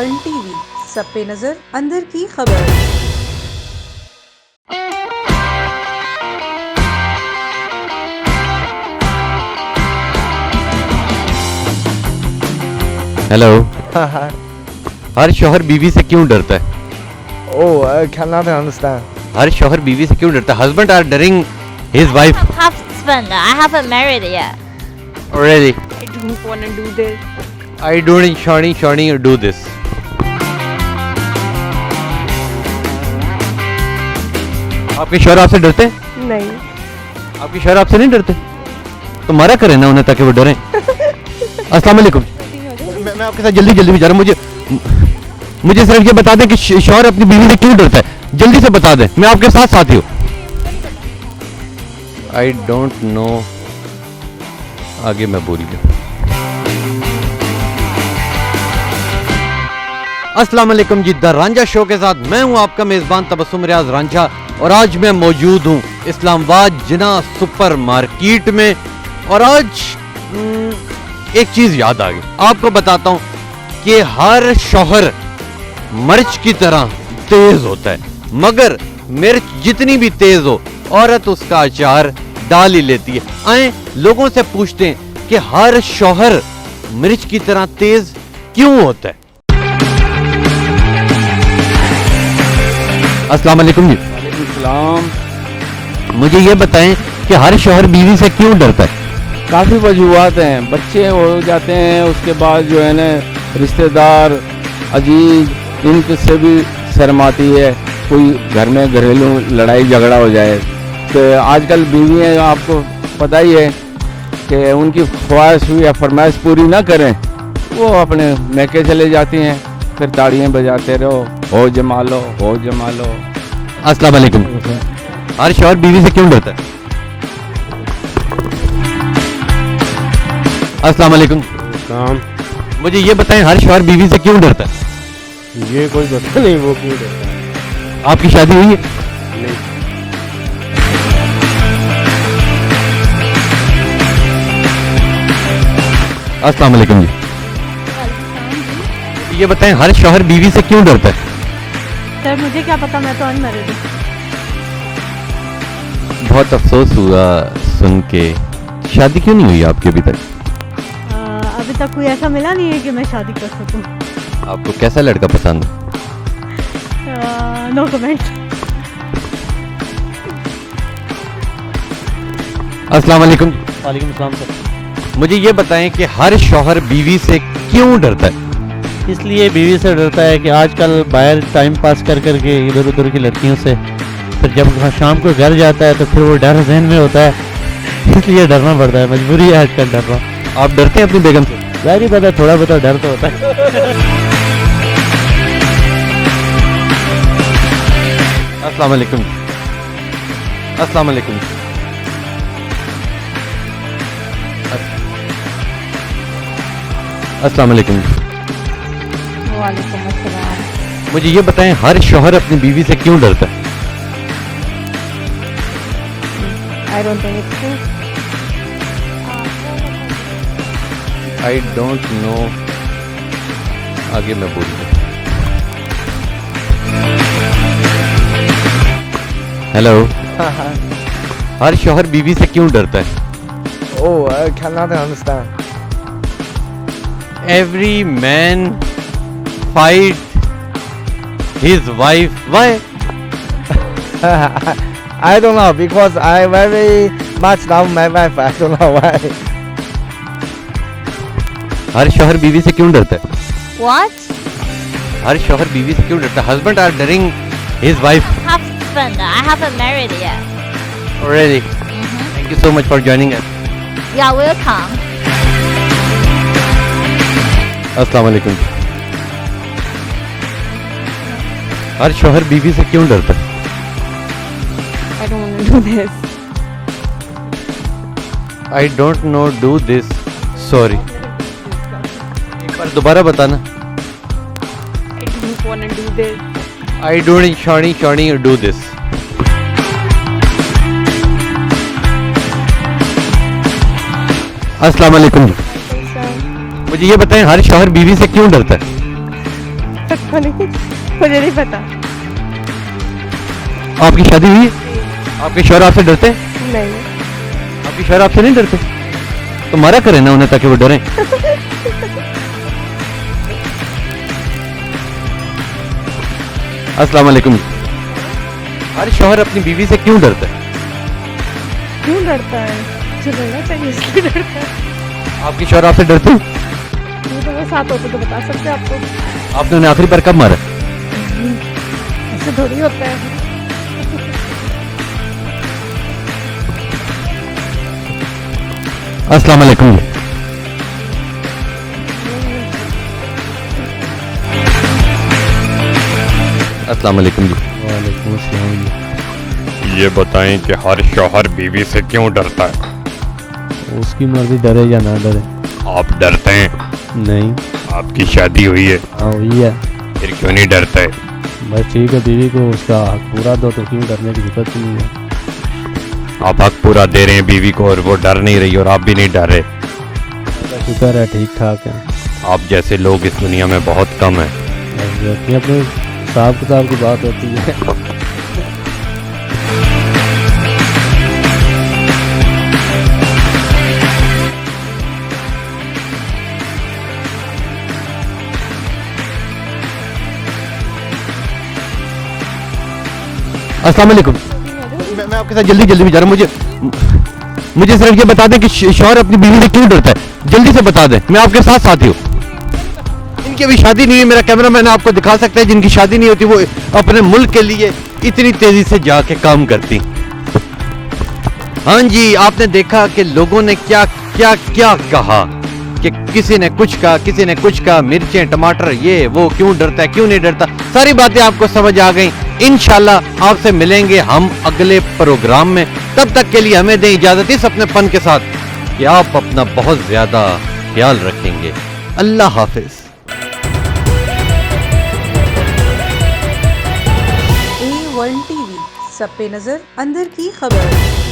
World TV, सब पे नजर, अंदर की खबर। हेलो। हर शौहर बीवी से क्यों डरता है? Oh, I cannot understand. हर शौहर बीवी से क्यों डरता है? Husband are daring his wife. Husband, I haven't married yet. Really? I don't want to do this. I don't Shawnee do this. आपके शौहर आपसे डरते हैं? नहीं. आपके शौहर आपसे नहीं डरते? तो मारा करें ना उन्हें ताकि वो डरें। अस्सलाम वालेकुम। मैं आपके साथ जल्दी जा रहा हूँ। मुझे सिर्फ ये बता दें कि शौहर अपनी बीवी से क्यों डरता है, जल्दी से बता दें, मैं आपके साथ साथी हूँ। आई डोंट नो, आगे मैं भूल गया। अस्सलाम वालेकुम जी, द रांझा शो के साथ मैं हूँ आपका मेजबान तबस्सुम रियाज रांझा, और आज मैं मौजूद हूँ इस्लामाबाद जिना सुपर मार्केट में। और आज एक चीज याद आ गई, आपको बताता हूँ कि हर शौहर मिर्च की तरह तेज होता है, मगर मिर्च जितनी भी तेज हो, औरत उसका अचार डाल ही लेती है। आए लोगों से पूछते हैं कि हर शौहर मिर्च की तरह तेज क्यों होता है। अस्सलाम वालेकुम जी। वालेकुम सलाम। मुझे ये बताएं कि हर शौहर बीवी से क्यों डरता है? काफ़ी वजूहत हैं, बच्चे हो जाते हैं, उसके बाद जो है ना रिश्तेदार अजीज इनके से भी शर्म आती है, कोई घर में घरेलू लड़ाई झगड़ा हो जाए तो आजकल बीवियाँ आपको पता ही है कि उनकी ख्वाहिश या फरमाइश पूरी ना करें, वो अपने मैके चले जाती हैं, फिर ताड़ियाँ बजाते रहो, हो जमा लो। अस्सलाम वालेकुम। हर शौहर बीवी से क्यों डरता है? अस्सलाम वालेकुम। मुझे ये बताएं, हर शौहर बीवी से क्यों डरता है? ये कोई पता नहीं वो क्यों डरता है। आपकी शादी हुई है? नहीं। अस्सलाम वालेकुम जी। ये बताएं, हर शौहर बीवी से क्यों डरता है? सर मुझे क्या पता, मैं तो अनमैरिड हूँ. बहुत अफसोस हुआ सुन के। शादी क्यों नहीं हुई आपकी अभी तक? अभी तक कोई ऐसा मिला नहीं है कि मैं शादी कर सकूँ. आपको कैसा लड़का पसंद है? No comment. अस्सलाम वालेकुम। वालेकुम सलाम सर। मुझे ये बताएं कि हर शौहर बीवी से क्यों डरता है? इसलिए बीवी से डरता है कि आजकल बाहर टाइम पास कर करके इधर उधर की लड़कियों से, फिर जब शाम को घर जाता है तो फिर वो डर जहन में होता है, इसलिए डरना पड़ता है, मजबूरी है आजकल डरना. आप डरते हैं अपनी बेगम से? जाहिर पता है, थोड़ा बहुत डर तो होता है. अस्सलाम वालेकुम। अस्सलाम वालेकुम। अस्सलाम वालेकुम। वालेकुम अस्सलाम. मुझे ये बताएं, हर शौहर अपनी बीवी से क्यों डरता है? I don't think it's true. I don't know, आगे मैं भूल गया। हेलो। हर शौहर बीवी से क्यों डरता है? Oh, I cannot understand. Every man fight his wife. Why? I don't know because I very much love my wife. I don't know why. हर शौहर बीवी से क्यों डरता है? What? हर शौहर बीवी से क्यों डरता है? Husband are daring his wife. Husband, I haven't married yet. Really? Thank you so much for joining us. Yeah, welcome. अस्सलाम वालेकुम। हर शौहर बीवी से क्यों डरता है? I don't want to do this. I don't know do this. Sorry. एक बार दोबारा बताना। I don't want to do this. I don't Shawnee do this. अस्सलाम वालेकुम। मुझे ये बताएं, हर शौहर बीवी से क्यों डरता है? पता नहीं, मुझे नहीं पता। आपकी शादी हुई है? आपके शौहर आपसे डरते हैं? नहीं। आपके शौहर आपसे नहीं डरते? तो मारा करें ना उन्हें ताकि वो डरें। अस्सलाम वालेकुम। हर शौहर अपनी बीवी से क्यों डरता है? क्यों डरता है? जो डरना चाहिए इसलिए डरता है। आपके शौहर आपसे डरते हैं? ये तो वो साथ होते तो बता सकते हैं आपको। आपने उन्हें आखिरी बार कब मारा? ऐसे थोड़ी होता है। अस्सलाम वालेकुम। अस्सलाम वालेकुम जी। वालेकुम अस्सलाम। ये बताएं कि हर शौहर बीवी से क्यों डरता है? उसकी मर्जी, डरे या ना डरे। आप डरते हैं? नहीं। आपकी शादी हुई है, हाँ हुई है। फिर क्यों नहीं डरते? बस ठीक है, बीवी को उसका हक पूरा दो तो क्यों डरने की जरूरत ही नहीं है। आप हक पूरा दे रहे हैं बीवी को और वो डर नहीं रही और आप भी नहीं डर रहे। शुक्र है, ठीक ठाक है। आप जैसे लोग इस दुनिया में बहुत कम हैं। अपने अपने हिसाब किताब की बात होती है। अस्सलाम वालेकुम। मैं आपके साथ जल्दी जल्दी में जा रहा हूँ। मुझे सिर्फ ये बता दें कि शौहर अपनी बीवी से क्यों डरता है? जल्दी से बता दें, मैं आपके साथ साथी हूँ। जिनकी अभी शादी नहीं है, मेरा कैमरामैन आपको दिखा सकता है, जिनकी शादी नहीं होती वो अपने मुल्क के लिए इतनी तेजी से जाके काम करती। हाँ जी, आपने देखा कि लोगों ने क्या क्या क्या कहा, कि किसी ने कुछ कहा, किसी ने कुछ कहा, मिर्चें टमाटर ये वो, क्यों डरता है क्यों नहीं डरता, सारी बातें आपको समझ आ गई। इंशाल्लाह आपसे मिलेंगे हम अगले प्रोग्राम में। तब तक के लिए हमें दें इजाजत इस अपनेपन के साथ कि आप अपना बहुत ज्यादा ख्याल रखेंगे। अल्लाह हाफिज। A1 TV, सब पे नजर, अंदर की खबर।